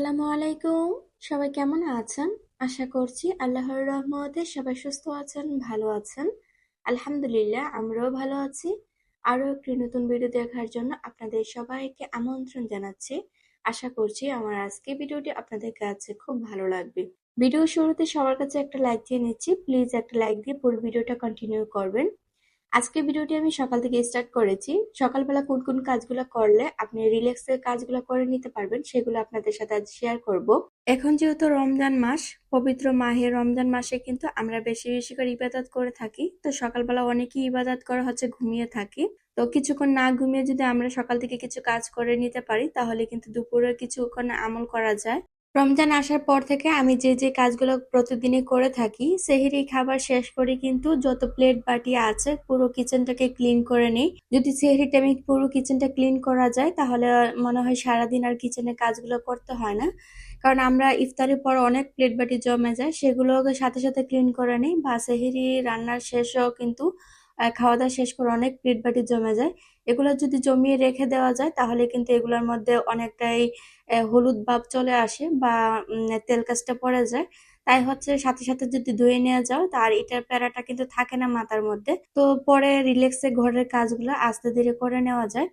আসসালামু আলাইকুম। সবাই কেমন আছেন? আশা করছি আল্লাহর রহমতে সবাই সুস্থ আছেন, ভালো আছেন। আলহামদুলিল্লাহ, আমরাও ভালো আছি। আরো একটি নতুন ভিডিও দেখার জন্য আপনাদের সবাইকে আমন্ত্রণ জানাচ্ছি। আশা করছি আমার আজকে ভিডিওটি আপনাদের কাছে খুব ভালো লাগবে। ভিডিও শুরুতে সবার কাছে একটা লাইক দিয়ে নিচ্ছি। প্লিজ একটা লাইক দিয়ে পুরো ভিডিওটা কন্টিনিউ করবেন। আজকে ভিডিওটি আমি সকাল থেকে স্টার্ট করেছি। সকালবেলা কোন কোন কাজগুলো করলে আপনি রিল্যাক্সের কাজগুলো করে নিতে পারবেন সেগুলো আপনাদের সাথে আজ শেয়ার করব। এখন যেহেতু রমজান মাস, পবিত্র মাহে রমজান মাসে কিন্তু আমরা বেশি বেশি করে ইবাদত করে থাকি। তো সকালবেলা অনেকেই ইবাদত করা হচ্ছে ঘুমিয়ে থাকি। তো কিছুক্ষণ না ঘুমিয়ে যদি আমরা সকাল থেকে কিছু কাজ করে নিতে পারি তাহলে কিন্তু দুপুরে কিছুক্ষণ আমল করা যায়। রমজান আসার পর থেকে আমি যে যে কাজগুলো প্রতিদিনই করে থাকি, সেহরি খাবার শেষ করে কিন্তু যত প্লেট বাটি আছে পুরো কিচেনটাকে ক্লিন করে নিই। যদি সেহরি টাইমে পুরো কিচেনটা ক্লিন করা যায় তাহলে মনে হয় সারাদিন আর কিচেনের কাজগুলো করতে হয় না। কারণ আমরা ইফতারের পর অনেক প্লেট বাটি জমে যায়, সেগুলোকে সাথে সাথে ক্লিন করে নিই। বা সেহরি রান্নার শেষেও কিন্তু খাওয়া দাওয়া শেষ করে অনেক প্লেট বাটি জমে যায়। এগুলো যদি জমিয়ে রেখে দেওয়া যায় তাহলে কিন্তু এগুলোর মধ্যে অনেকটাই হলুদ ভাব চলে আসে বা তেল কাজটা পড়ে যায়। তাই হচ্ছে সাথে সাথে যদি ধুয়ে নেওয়া যাও তার এটার প্যারাটা কিন্তু থাকে না মাথার মধ্যে। তো পরে রিল্যাক্সে ঘরের কাজগুলো আস্তে ধীরে করে নেওয়া যায়।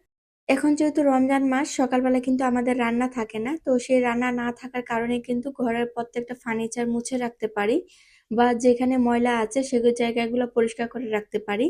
এখন যেহেতু রমজান মাস, সকালবেলা কিন্তু আমাদের রান্না থাকে না। তো সেই রান্না না থাকার কারণে কিন্তু ঘরের প্রত্যেকটা ফার্নিচার মুছে রাখতে পারি বা যেখানে ময়লা আছে সেগুলো জায়গাগুলো পরিষ্কার করে রাখতে পারি।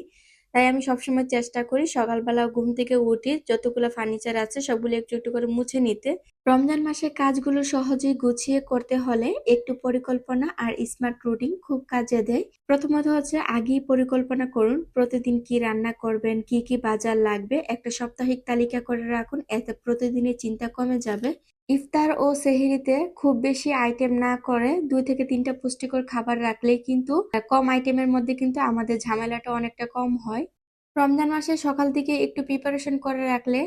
তাই আমি সবসময় চেষ্টা করি সকালবেলা ঘুম থেকে উঠে যতগুলো ফার্নিচার আছে সবগুলো একটু একটু করে মুছে নিতে। রমজান মাসে কাজগুলো সহজেই গুছিয়ে করতে হলে একটু পরিকল্পনা আর স্মার্ট রুটিন খুব কাজে দেয়। প্রথমত হচ্ছে আগেই পরিকল্পনা করুন প্রতিদিন কি রান্না করবেন, কি কি বাজার লাগবে একটা সাপ্তাহিক তালিকা করে রাখুন, এতে প্রতিদিনের চিন্তা কমে যাবে। ইফতার ও সেহরিতে খুব বেশি আইটেম না করে 2 থেকে 3টা পুষ্টিকর খাবার রাখলেই কিন্তু কম আইটেমের মধ্যে কিন্তু আমাদের ঝামেলাটা অনেকটা কম হয়। রমজান মাসে সকাল থেকে একটু প্রিপারেশন করে রাখলে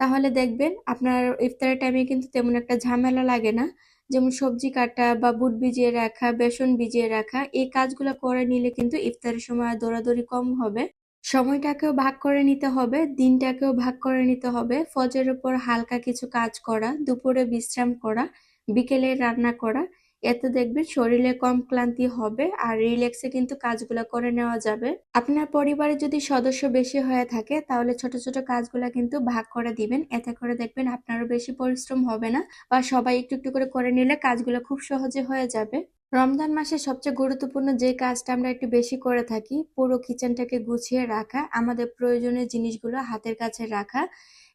তাহলে দেখবেন আপনার ইফতারের টাইমে কিন্তু তেমন একটা ঝামেলা লাগে না। যেমন সবজি কাটা বা বুট ভিজিয়ে রাখা, বেসন ভিজিয়ে রাখা, এই কাজগুলো করে নিলে কিন্তু ইফতারের সময় আর দৌড়াদৌড়ি কম হবে। সময়টাকেও ভাগ করে নিতে হবে, দিনটাকেও ভাগ করে নিতে হবে। ফজরের উপর হালকা কিছু কাজ করা, দুপুরে বিশ্রাম করা, বিকেলে রান্না করা, এতে দেখবেন শরীরে কম ক্লান্তি হবে আর রিল্যাক্সে কিন্তু কাজগুলো করে নেওয়া যাবে। আপনার পরিবারে যদি সদস্য বেশি হয়ে থাকে তাহলে ছোট ছোট কাজগুলো কিন্তু ভাগ করে দিবেন, এতে করে দেখবেন আপনারও বেশি পরিশ্রম হবে না বা সবাই একটু একটু করে করে নিলে কাজগুলো খুব সহজে হয়ে যাবে। রমজান মাসে সবচেয়ে গুরুত্বপূর্ণ যে কাজটা আমরা একটু বেশি করে থাকি, পুরো কিচেনটাকে গুছিয়ে রাখা, আমাদের প্রয়োজনীয় জিনিসগুলো হাতের কাছে রাখা।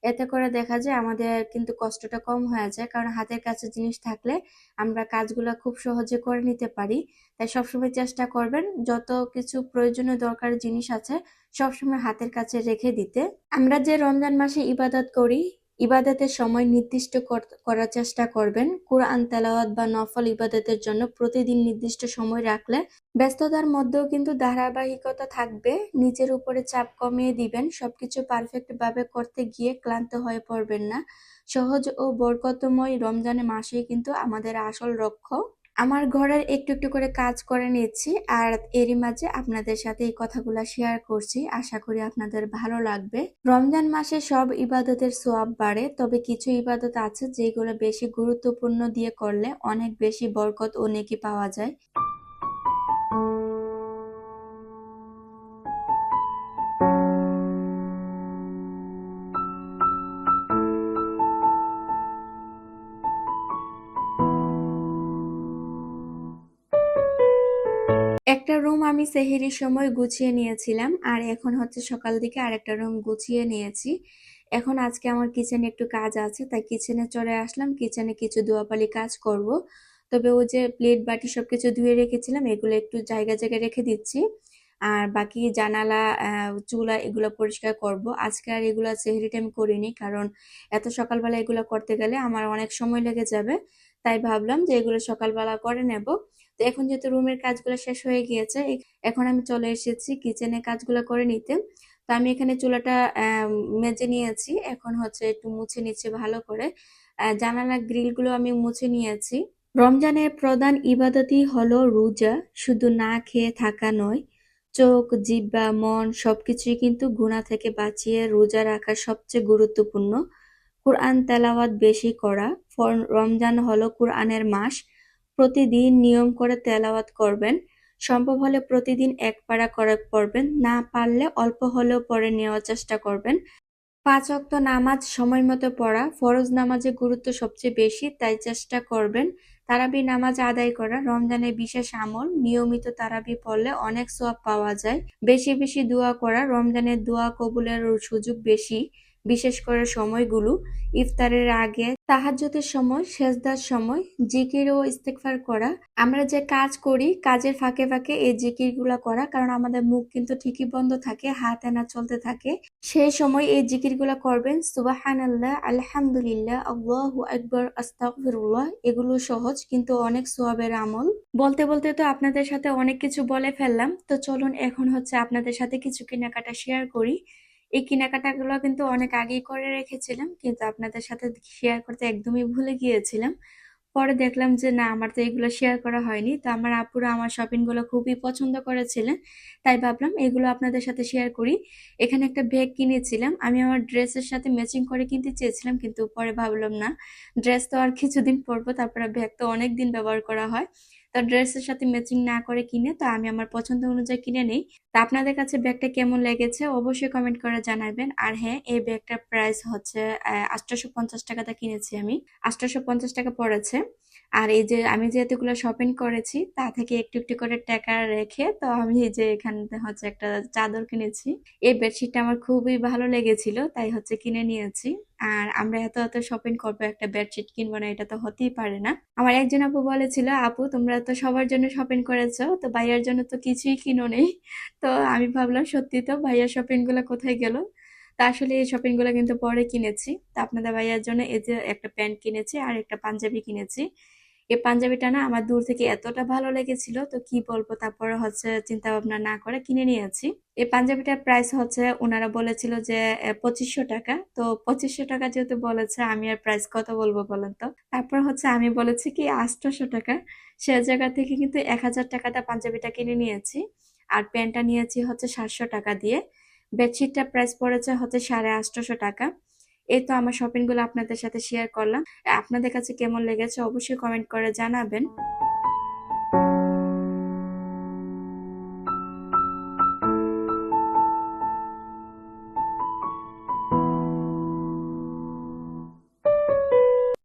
এতে করে দেখা যায় আমাদের কিন্তু কষ্টটা কম হয়ে যায়, কারণ হাতের কাছে জিনিস থাকলে আমরা কাজগুলো খুব সহজে করে নিতে পারি। তাই সবসময় চেষ্টা করবেন যত কিছু প্রয়োজনীয় দরকারি জিনিস আছে সবসময় হাতের কাছে রেখে দিতে। আমরা যে রমজান মাসে ইবাদত করি, ইবাদতের সময় নির্দিষ্ট করার চেষ্টা করবেন। কুরআন তেলাওয়াত বা নফল ইবাদতের জন্য প্রতিদিন নির্দিষ্ট সময় রাখলে ব্যস্ততার মধ্যেও কিন্তু ধারাবাহিকতা থাকবে। নিজের উপরে চাপ কমিয়ে দিবেন, সবকিছু পারফেক্ট ভাবে করতে গিয়ে ক্লান্ত হয়ে পড়বেন না। সহজ ও বরকতময় রমজান মাসেই কিন্তু আমাদের আসল লক্ষ্য। আমার ঘরের একটু একটু করে কাজ করে নিচ্ছি আর এরই মাঝে আপনাদের সাথে এই কথাগুলো শেয়ার করছি। আশা করি আপনাদের ভালো লাগবে। রমজান মাসে সব ইবাদতের সওয়াব বাড়ে, তবে কিছু ইবাদত আছে যেগুলো বেশি গুরুত্বপূর্ণ দিয়ে করলে অনেক বেশি বরকত ও নেকি পাওয়া যায়। একটা রুম আমি সেহরির সময় গুছিয়ে নিয়েছিলাম আর এখন হচ্ছে সকাল দিকে আরেকটা রুম গুছিয়ে নিয়েছি। এখন আজকে আমার কিচেনে একটু কাজ আছে তাই কিচেনে চলে আসলাম, কিচেনে কিছু ধোয়াপালি কাজ করব। তবে ওই যে প্লেট বাটি সবকিছু ধুয়ে রেখেছিলাম এগুলো একটু জায়গায় জায়গায় রেখে দিচ্ছি। আর বাকি জানালা চুলা এগুলো পরিষ্কার করব। আজকে আর এগুলো সেহরি টাইম করিনি, কারণ এত সকালবেলা এগুলো করতে গেলে আমার অনেক সময় লেগে যাবে। তাই ভাবলাম যে এগুলো সকালবেলা করে নেব। তো এখন যেহেতু রুমের কাজগুলো শেষ হয়ে গিয়েছে, এখন আমি চলে এসেছি কিচেনে কাজগুলো করে নিতে। তো আমি এখানে চুলাটা মেজে নিয়েছি, এখন হচ্ছে একটু মুছে নিচ্ছি ভালো করে। জানালা গ্রিলগুলো আমি মুছে নিয়েছি। রমজানের প্রধান ইবাদতই হলো রোজা। শুধু না খেয়ে থাকা নয়, চোখ, জিহ্বা, মন সবকিছুই কিন্তু গুনাহ থেকে বাঁচিয়ে রোজা রাখা সবচেয়ে গুরুত্বপূর্ণ। কুরআন তেলাওয়াত বেশি করা। রমজান হলো কুরআনের মাস। প্রতিদিন নিয়ম করে তেলাওয়াত করবেন। সম্ভব হলে প্রতিদিন এক পারা করে পড়বেন, না পারলে অল্প হলেও পড়ে নেওয়ার চেষ্টা করবেন। ৫ ওয়াক্ত নামাজ সময়মতো পড়া। ফরজ নামাজের গুরুত্ব সবচেয়ে বেশি, তাই চেষ্টা করবেন তারাবি নামাজ আদায় করা। রমজানের বিশেষ আমল, নিয়মিত তারাবি পড়লে অনেক সওয়াব পাওয়া যায়। বেশি বেশি দোয়া করা। রমজানের দোয়া কবুলের সুযোগ বেশি, বিশেষ করে সময়গুলো ইফতারের আগে, তাহাজ্জুদের সময়, সেজদার সময়। জিকির ও ইস্তেগফার করা। আমরা যে কাজ করি কাজের ফাঁকে ফাঁকে এই জিকিরগুলা করা, কারণ আমাদের মুখ কিন্তু ঠিকই বন্ধ থাকে, হাত না চলতে থাকে। সেই সময় এই জিকিরগুলা করবেন, সুবহানাল্লাহ, আলহামদুলিল্লাহ, আল্লাহু আকবার, আস্তাগফিরুল্লাহ। এগুলো সহজ কিন্তু অনেক সওয়াবের আমল। বলতে বলতে তো আপনাদের সাথে অনেক কিছু বলে ফেললাম, তো চলুন এখন হচ্ছে আপনাদের সাথে কিছু কেনাকাটা শেয়ার করি। এই কেনাকাটাগুলো কিন্তু অনেক আগেই করে রেখেছিলাম, কিন্তু আপনাদের সাথে শেয়ার করতে একদমই ভুলে গিয়েছিলাম। পরে দেখলাম যে না, আমার তো এগুলো শেয়ার করা হয়নি। তো আমার আপুরা আমার শপিং গুলো খুবই পছন্দ করেছিলেন, তাই ভাবলাম এগুলো আপনাদের সাথে শেয়ার করি। এখানে একটা ব্যাগ কিনেছিলাম, আমি আমার ড্রেসের সাথে ম্যাচিং করে কিনতে চেয়েছিলাম, কিন্তু পরে ভাবলাম না, ড্রেস তো আর কিছুদিন পরবো, তারপরে ব্যাগ তো অনেক দিন ব্যবহার করা হয়। তো ড্রেসের সাথে ম্যাচিং না করে কিনে তো আমি আমার পছন্দ অনুযায়ী কিনে নেই। তা আপনাদের কাছে ব্যাগটা কেমন লেগেছে অবশ্যই কমেন্ট করে জানাবেন। আর হ্যাঁ, এই ব্যাগটার প্রাইস হচ্ছে 850 টাকাতে কিনেছি আমি। 850 টাকা পড়েছে। আর এই যে আমি যে এতগুলো শপিং করেছি তা থেকে একটু একটু করে টাকা রেখে তো আমি এই যে এখান থেকে হচ্ছে একটা চাদর কিনেছি। এই বেডশিটটা আমার খুবই ভালো লেগেছিল, তাই হচ্ছে কিনে নিয়েছি। আর আমরা এত এত শপিং করবো, একটা বেডশিট কিনবো না, এটা তো হতেই পারে না। আমার একজন আপু বলেছিল, আপু তোমরা তো সবার জন্য শপিং করেছো, তো ভাইয়ার জন্য তো কিছুই কিনো নেই। তো আমি ভাবলাম সত্যি তো, ভাইয়ার শপিং গুলো কোথায় গেল। তা আসলে এই শপিং গুলো কিন্তু পরে কিনেছি। তা আপনাদের ভাইয়ার জন্য এই যে একটা প্যান্ট কিনেছি আর একটা পাঞ্জাবি কিনেছি। এই পাঞ্জাবিটা না আমার দূর থেকে এতটা ভালো লেগেছিল, তো কি বলবো, তারপরে হচ্ছে চিন্তা ভাবনা না করে কিনে নিয়েছি। এই পাঞ্জাবিটার প্রাইস হচ্ছে, ওনারা বলেছিল যে 2500 টাকা। তো 2500 টাকা যেহেতু বলেছে, আমি আর প্রাইস কত বলবো বলেন তো। তারপর হচ্ছে আমি বলেছি কি 800 টাকা। সে জায়গা থেকে কিন্তু 1000 টাকাটা পাঞ্জাবিটা কিনে নিয়েছি। আর প্যান্টটা নিয়েছি হচ্ছে 700 টাকা দিয়ে। বেডশিটটা প্রাইস পড়েছে হচ্ছে 850 টাকা। এই তো আমার শপিং গুলো আপনাদের সাথে শেয়ার করলাম। আপনাদের কাছে কেমন লেগেছে অবশ্যই কমেন্ট করে জানাবেন।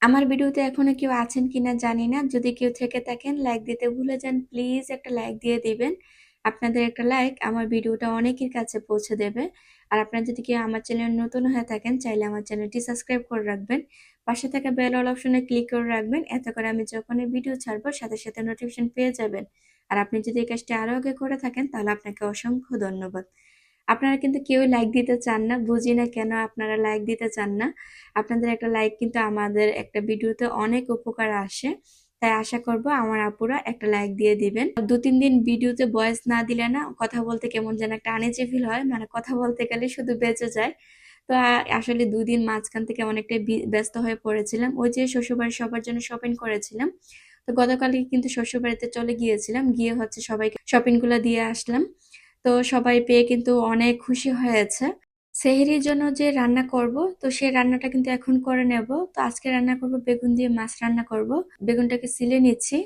আমার ভিডিওতে এখনো কেউ আছেন কিনা জানি না, যদি কেউ থেকে থাকেন লাইক দিতে ভুলে যান, প্লিজ একটা লাইক দিয়ে দিবেন। আপনাদের একটা লাইক আমার ভিডিওটা অনেকের কাছে পৌঁছে দেবে। আর আপনারা যদি কেউ আমার চ্যানেল নতুন হয়ে থাকেন, চাইলে আমার চ্যানেলটি সাবস্ক্রাইব করে রাখবেন। পাশে থাকা বেল অল অপশনে ক্লিক করে রাখবেন, এতে করে আমি যখনই ভিডিও ছাড়বো সাথে সাথে নোটিফিকেশন পেয়ে যাবেন। আর আপনি যদি এই কাজটি আরো আগে করে থাকেন তাহলে আপনাকে অসংখ্য ধন্যবাদ। আপনারা কিন্তু কেউ লাইক দিতে চান না, বুঝি না কেন আপনারা লাইক দিতে চান না। আপনাদের একটা লাইক কিন্তু আমাদের একটা ভিডিওতে অনেক উপকার আসে, তাই আশা করব আমার আপুরা একটা লাইক দিয়ে দিবেন। 2-3 দিন ভিডিওতে ভয়েস না দিলে না কথা বলতে কেমন যেন একটা আনইজি ফিল হয়, মানে কথা বলতে গেলে শুধু বেঁচে যায়। তো আসলে 2 দিন মাঝখান থেকে অনেকটাই ব্যস্ত হয়ে পড়েছিলাম, ওই যে শ্বশুরবাড়ির সবার জন্য শপিং করেছিলাম। তো গতকালই কিন্তু শ্বশুরবাড়িতে চলে গিয়েছিলাম, গিয়ে হচ্ছে সবাইকে শপিং গুলো দিয়ে আসলাম। তো সবাই পেয়ে কিন্তু অনেক খুশি হয়েছে। সেহরির জন্য যে রান্না করব, তো সেই রান্নাটা কিন্তু এখন করে নেব। তো আজকে রান্না করব বেগুন দিয়ে মাছ রান্না করব। বেগুনটাকে ছিলে নিচ্ছি,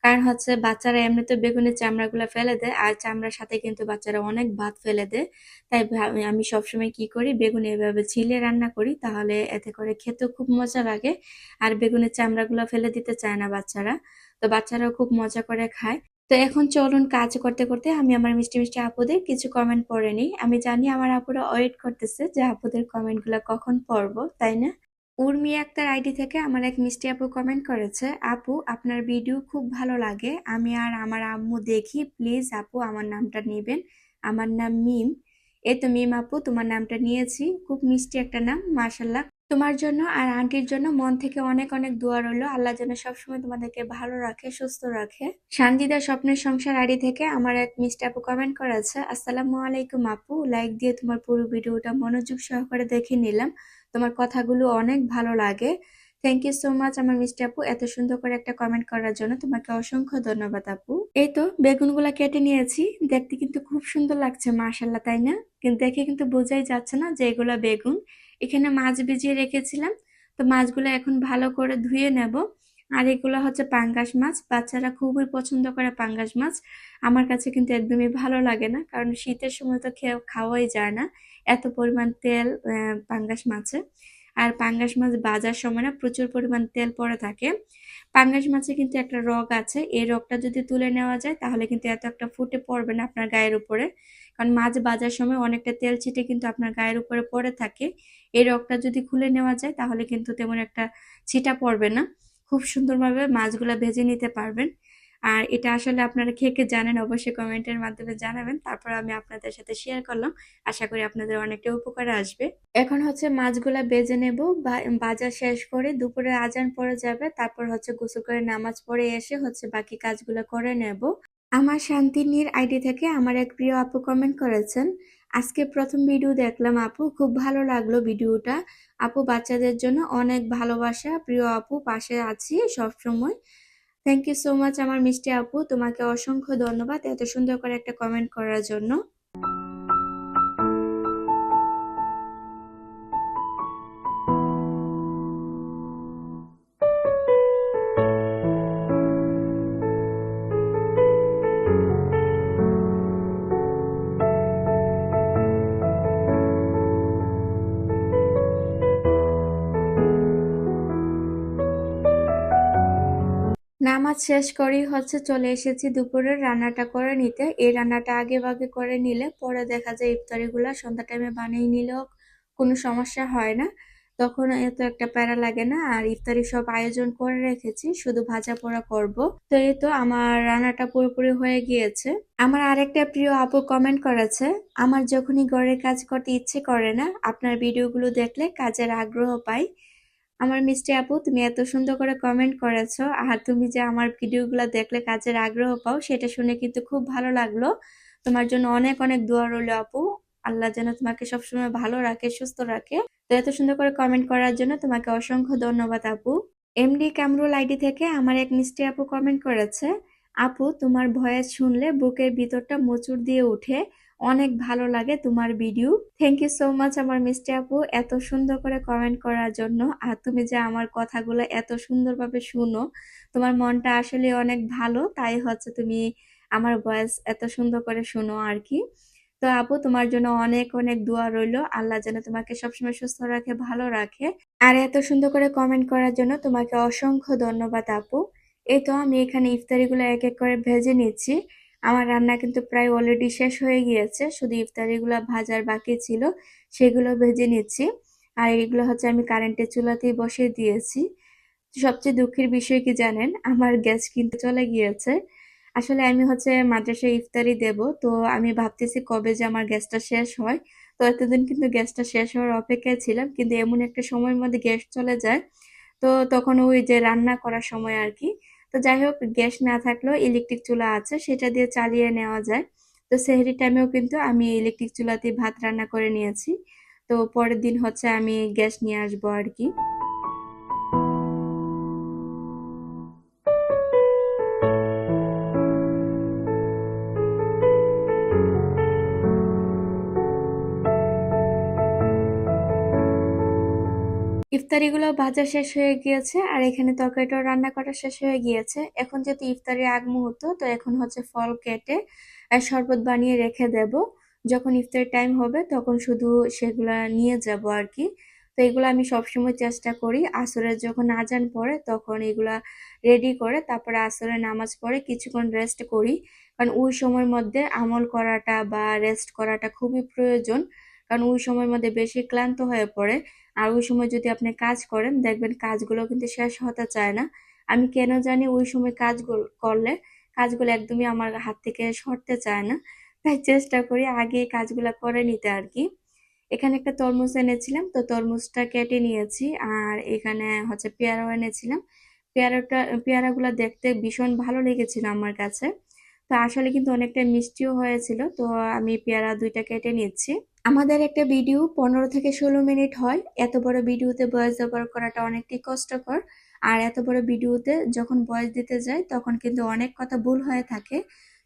কারণ হচ্ছে বাচ্চারা এমনিতে বেগুনের চামড়াগুলো ফেলে দেয়, আর চামড়ার সাথে কিন্তু বাচ্চারা অনেক ভাত ফেলে দেয়। তাই আমি সবসময় কি করি, বেগুন এভাবে ছিলে রান্না করি, তাহলে এতে করে খেতেও খুব মজা লাগে। আর বেগুনের চামড়াগুলো ফেলে দিতে চায় না বাচ্চারা, তো বাচ্চারাও খুব মজা করে খায়। তো এখন চলুন কাজ করতে করতে আমি আমার মিষ্টি মিষ্টি আপুদের কিছু কমেন্ট পড়ে নিই। আমি জানি আমার আপুরা ওয়েট করতেছে যে আপুদের কমেন্ট গুলা কখন পড়বো, তাই না? উর্মি আক্তার আইডি থেকে আমার এক মিষ্টি আপু কমেন্ট করেছে, আপু আপনার ভিডিও খুব ভালো লাগে, আমি আর আমার আম্মু দেখি, প্লিজ আপু আমার নামটা নেবেন, আমার নাম মিম। এই তো মিম আপু, তোমার নামটা নিয়েছি, খুব মিষ্টি একটা নাম, মাশাল্লাহ। তোমার জন্য আর আন্টির জন্য মন থেকে অনেক অনেক দোয়া রইলো, আল্লাহ যেন সবসময় তোমাদেরকে ভালো রাখে, সুস্থ রাখে। সানজিদা স্বপ্নের সংসার আইডি থেকে আমার এক মিষ্টি আপু কমেন্ট করেছে, আসসালামু আলাইকুম আপু, লাইক দিয়ে তোমার পুরো ভিডিওটা মনোযোগ সহকারে দেখে নিলাম, তোমার কথাগুলো অনেক ভালো লাগে। থ্যাংক ইউ সো মাচ আমার মিষ্টি আপু, এত সুন্দর করে একটা কমেন্ট করার জন্য তোমাকে অসংখ্য ধন্যবাদ আপু। এই তো বেগুনগুলা কেটে নিয়েছি, দেখতে কিন্তু খুব সুন্দর লাগছে মাশাল্লাহ, তাই না? কিন্তু দেখে কিন্তু বোঝাই যাচ্ছে না যে এগুলা বেগুন। এখানে মাছ ভিজিয়ে রেখেছিলাম, তো মাছগুলো এখন ভালো করে ধুয়ে নেব। আর এগুলো হচ্ছে পাঙ্গাস মাছ, বাচ্চারা খুবই পছন্দ করে পাঙ্গাস মাছ। আমার কাছে কিন্তু একদমই ভালো লাগে না, কারণ শীতের সময় তো খাওয়াই যায় না, এত পরিমাণ তেল পাঙ্গাস মাছে। আর পাঙ্গাস মাছ ভাজার সময় না প্রচুর পরিমাণ তেল পড়ে থাকে। পাঙ্গাস মাছে কিন্তু একটা রগ আছে, এই রগটা যদি তুলে নেওয়া যায় তাহলে কিন্তু এত একটা ফুটে পড়বে না আপনার গায়ের উপরে, কারণ মাছ ভাজার সময় অনেকটা তেল ছিটে কিন্তু আপনার গায়ের উপরে পড়ে থাকে। এই রগটা যদি খুলে নেওয়া যায় তাহলে কিন্তু তেমন একটা ছিটা পড়বে না, খুব সুন্দরভাবে মাছগুলা ভেজে নিতে পারবেন। আর এটা আসলে আপনারা কে কে জানেন অবশ্যই কমেন্টের মাধ্যমে জানাবেন, তারপর আমি আপনাদের সাথে শেয়ার করলাম। আশা করি আপনাদের অনেকটা উপকারে আসবে। এখন হচ্ছে মাছগুলা বেজে নেব, ভাজা শেষ করে দুপুরে আজান পড়ে যাবে, তারপর হচ্ছে গোসল করে নামাজ পড়ে এসে হচ্ছে বাকি কাজগুলো করে নেব। আমার শান্তিনীর আইডি থেকে আমার এক প্রিয় আপু কমেন্ট করেছেন, আজকে প্রথম ভিডিও দেখলাম আপু, খুব ভালো লাগলো ভিডিওটা। আপু বাচ্চাদের জন্য অনেক ভালোবাসা, প্রিয় আপু, পাশে আছি সব সময়। থ্যাংক ইউ সো মাচ আমার মিষ্টি আপু, তোমাকে অসংখ্য ধন্যবাদ এত সুন্দর করে একটা কমেন্ট করার জন্য। নামাজ শেষ করেই হচ্ছে চলে এসেছি দুপুরের রান্নাটা করে নিতে। এই রান্নাটা আগে ভাগে করে নিলে পরে দেখা যায় ইফতারিগুলা সন্ধ্যা টাইমে বানিয়ে নিলেও কোনো সমস্যা হয় না, তখন এত একটা প্যারা লাগে না। আর ইফতারি সব আয়োজন করে রেখেছি, শুধু ভাজা পোড়া করব। তো এই তো আমার রান্নাটা পুরোপুরি হয়ে গিয়েছে। আমার আরেকটা প্রিয় আপু কমেন্ট করেছে, আমার যখনই ঘরের কাজ করতে ইচ্ছে করে না, আপনার ভিডিওগুলো দেখলে কাজের আগ্রহ পাই। আমার মিষ্টি আপু, তুমি এত সুন্দর করে কমেন্ট করেছো, আর তুমি যে আমার ভিডিওগুলো দেখলে কাজের আগ্রহ পাও সেটা শুনে কিন্তু খুব ভালো লাগলো। তোমার জন্য অনেক অনেক দোয়া রইলো আপু, আল্লাহ যেন তোমাকে সবসময় ভালো রাখে, সুস্থ রাখে। তো এত সুন্দর করে কমেন্ট করার জন্য তোমাকে অসংখ্য ধন্যবাদ আপু। এমডি কামরুল আইডি থেকে আমার এক মিষ্টি আপু কমেন্ট করেছে, আপু তোমার ভয়েস শুনলে বুকের ভিতরটা মোচড় দিয়ে ওঠে, অনেক ভালো লাগে তোমার video. Thank you so much আমার মিষ্টি আপু এত সুন্দর করে কমেন্ট করার জন্য। আর তুমি যে আমার কথাগুলো এত সুন্দরভাবে শুনো, তোমার মনটা আসলে অনেক ভালো, তাই হচ্ছে তুমি আমার ভয়েস এত সুন্দর করে শুনো আর কি। তো আপু তোমার জন্য অনেক অনেক দোয়া রইলো, আল্লাহ যেন তোমাকে সবসময় সুস্থ রাখে, ভালো রাখে। আর এত সুন্দর করে কমেন্ট করার জন্য তোমাকে অসংখ্য ধন্যবাদ আপু। এই তো আমি এখানে ইফতারিগুলো এক এক করে ভেজে নিচ্ছি। আমার রান্না কিন্তু প্রায় অলরেডি শেষ হয়ে গিয়েছে, শুধু ইফতারিগুলো ভাজার বাকি ছিল, সেগুলো ভেজে নিচ্ছি। আর এগুলো হচ্ছে আমি কারেন্টের চুলাতেই বসিয়ে দিয়েছি। সবচেয়ে দুঃখের বিষয় কি জানেন, আমার গ্যাস কিন্তু চলে গিয়েছে। আসলে আমি হচ্ছে মাদ্রাসায় ইফতারি দেব, তো আমি ভাবতেছি কবে যে আমার গ্যাসটা শেষ হয়। তো এতদিন কিন্তু গ্যাসটা শেষ হওয়ার অপেক্ষায় ছিলাম, কিন্তু এমন একটা সময়ের মধ্যে গ্যাস চলে যায়, তো তখন ওই যে রান্না করার সময় আর কি। তো যাই হোক, গ্যাস না থাকলেও ইলেকট্রিক চুলা আছে, সেটা দিয়ে চালিয়ে নেওয়া যায়। তো সেহরি টাইমেও কিন্তু আমি ইলেকট্রিক চুলাতেই ভাত রান্না করে নিয়েছি। তো পরের দিন হচ্ছে আমি গ্যাস নিয়ে আসবো আর কি। ইফতারিগুলো ভাজা শেষ হয়ে গিয়েছে, আর এখানে তরকারিটাও রান্না করা শেষ হয়ে গিয়েছে। এখন যেহেতু ইফতারের আগ মুহূর্ত, তো এখন হচ্ছে ফল কেটে শরবত বানিয়ে রেখে দেব। যখন ইফতারের টাইম হবে তখন শুধু সেগুলা নিয়ে যাব আর কি। তো এগুলো আমি সবসময় চেষ্টা করি আসরের যখন আজান পড়ে তখন এগুলা রেডি করে তারপরে আসরের নামাজ পড়ে কিছুক্ষণ রেস্ট করি, কারণ ওই সময়ের মধ্যে আমল করাটা বা রেস্ট করাটা খুবই প্রয়োজন। কারণ ওই সময়ের মধ্যে বেশি ক্লান্ত হয়ে পড়ে, আর ওই সময় যদি আপনি কাজ করেন দেখবেন কাজগুলো কিন্তু শেষ হতে চায় না। আমি কেন জানি ওই সময় কাজগুলো করলে কাজগুলো একদমই আমার হাত থেকে সরতে চায় না, তাই চেষ্টা করি আগে কাজগুলো করে নিতে আর কি। এখানে একটা তরমুজ এনেছিলাম, তো তরমুজটা কেটে নিয়েছি। আর এখানে হচ্ছে পেয়ারাও এনেছিলাম। পেয়ারাগুলো দেখতে ভীষণ ভালো লেগেছিল আমার কাছে। তো আসলে কিন্তু অনেকটা মিষ্টিও হয়েছিল, তো আমি পেয়ারা দুইটা কেটে নিচ্ছি। আমাদের একটা ভিডিও 15 থেকে 16 মিনিট হয়, এত বড় ভিডিওতে ভয়েস ওভার করাটা অনেকটাই কষ্টকর। আর এত বড় ভিডিওতে যখন ভয়েস দিতে যাই তখন কিন্তু অনেক কথা ভুল হয়ে থাকে।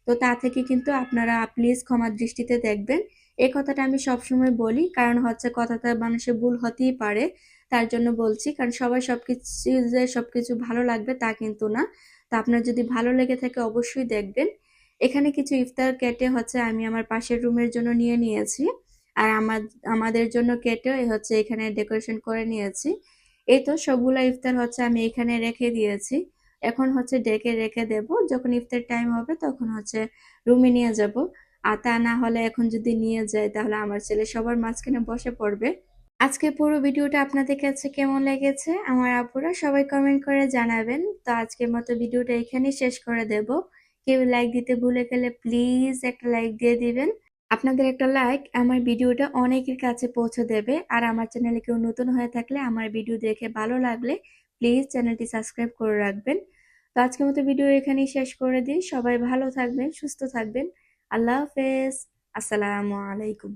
তো তা থেকে কিন্তু আপনারা প্লিজ ক্ষমা দৃষ্টিতে দেখবেন। এই কথাটা আমি সবসময় বলি, কারণ হচ্ছে কথাটা মানুষের ভুল হতেই পারে। তার জন্য বলছি, কারণ সবাই সবকিছু যে সবকিছু ভালো লাগবে তা কিন্তু না। তো আপনার যদি ভালো লেগে থাকে অবশ্যই দেখবেন। এখানে কিছু ইফতার কেটে হচ্ছে আমি আমার পাশের রুমের জন্য নিয়ে নিয়েছি, আর আমাদের জন্য কেটে হচ্ছে এখানে ডেকোরেশন করে নিয়েছি। এই তো সবগুলা ইফতার হচ্ছে আমি এখানে রেখে দিয়েছি। এখন হচ্ছে ডেকে রেখে দেব, যখন ইফতার টাইম হবে তখন হচ্ছে রুমে নিয়ে যাব। আর তা না হলে এখন যদি নিয়ে যাই তাহলে আমার ছেলে সবার মাঝখানে বসে পড়বে। আজকে পুরো ভিডিওটা আপনাদের কাছে কেমন লেগেছে আমার আপুরা সবাই কমেন্ট করে জানাবেন। তো আজকের মতো ভিডিওটা এখানেই শেষ করে দেব। কেউ লাইক দিতে ভুলে গেলে প্লিজ একটা লাইক দিয়ে দিবেন। আপনাদের একটা লাইক আমার ভিডিওটা অনেকের কাছে পৌঁছে দেবে। আর আমার চ্যানেলে কেউ নতুন হয়ে থাকলে আমার ভিডিও দেখে ভালো লাগলে প্লিজ চ্যানেলটি সাবস্ক্রাইব করে রাখবেন। তো আজকের মতো ভিডিও এখানেই শেষ করে দিই। সবাই ভালো থাকবেন, সুস্থ থাকবেন। আল্লাহ হাফেজ। আসসালামু আলাইকুম।